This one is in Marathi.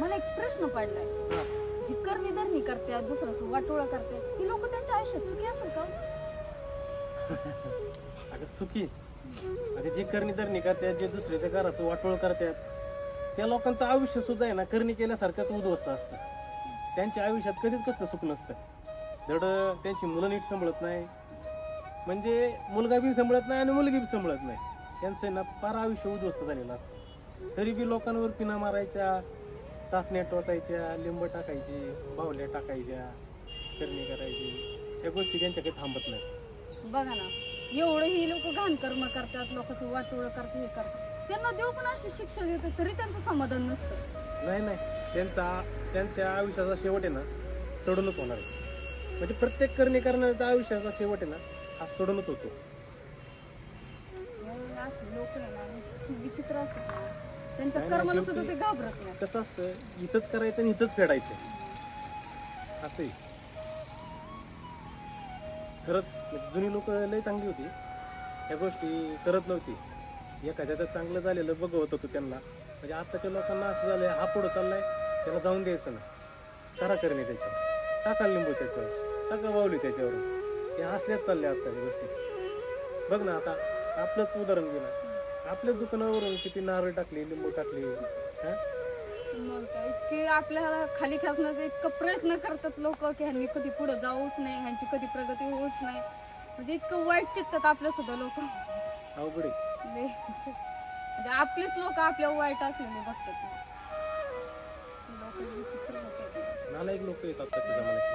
मला एक प्रश्न पडलाय. जी करणी धरणी करतात दुसऱ्याचं वाटोळं करतात ही लोक त्यांच्या आयुष्यात सुखी असेल का? अगं सुखी, अगं जे करणी धरणी करतात, जे दुसऱ्याच्या घराचं वाटोळ करतात, त्या लोकांचं आयुष्य सुद्धा आहे ना करणी केल्यासारखंच उद्ध्वस्त असतं. त्यांच्या आयुष्यात कधीच कसलं सुख नसतं. धड त्यांची मुलं नीट सांभाळत नाही, म्हणजे मुलगा बी सांभाळत नाही आणि मुलगी बी सांभाळत नाही. त्यांचं आहे ना फार आयुष्य उद्ध्वस्त झालेलं असतं. तरी बी लोकांवर पिना मारायच्या, टाचण्या टोचायच्या, लिंब टाकायची, बाहुल्या टाकायच्या, करणी करायची, या गोष्टी त्यांच्या काही थांबत नाही. बघा ना, एवढं ही लोक घाण कर्म करतात, लोकांचं वाटोळं करतात, हे करतात. त्यांना देव पण अशी शिक्षा देतो तरी त्यांचं समाधान नसतं. नाही नाही, त्यांच्या आयुष्याचा शेवट आहे ना सोडूनच होणार आहे. म्हणजे प्रत्येक करणी करण्याचा आयुष्याचा शेवट आहे ना हा सोडूनच होतो. असले लोक आहे ना खूप विचित्र असतात ना. त्यांच्या नाही, कर्माला शेवटी सुद्धा ते घाबरत नाही. कसं असतं, इथंच करायचं आणि इथंच फेडायचं असं आहे. खरंच म्हणजे जुनी लोक लय चांगली होती, ह्या गोष्टी करत नव्हती. एखाद्याचं चांगलं झालेलं बघवत होतं त्यांना. म्हणजे आताच्या लोकांना असं झालंय, हा पुढं चाललाय त्याला जाऊन द्यायचं नाही, करा करणे त्याच्यावर, टाका लिंबू त्याच्यावर, टाका बावली त्याच्यावर. हे हसल्याच चालले आत्ताच्या गोष्टी. बघ ना आता आपलंच उदाहरण घे ना, आपल्याच दुकानावरून किती नारळ टाकले, लिंबू टाकले. हा मग काय इतके आपल्याला खाली खेचण्याचा इतकं प्रयत्न करतात लोक की ह्यांनी कधी पुढे जाऊच नाही, ह्यांची कधी प्रगती होऊच नाही. म्हणजे इतकं वाईट चित्तात आपल्या सुद्धा लोक. अवघड आहे. म्हणजे आपलीच लोक आपल्या वाईट असलेले बघतात. लोक विचित्र होते. नालायक लोक आहेत आत्ताच्या जमान्यात.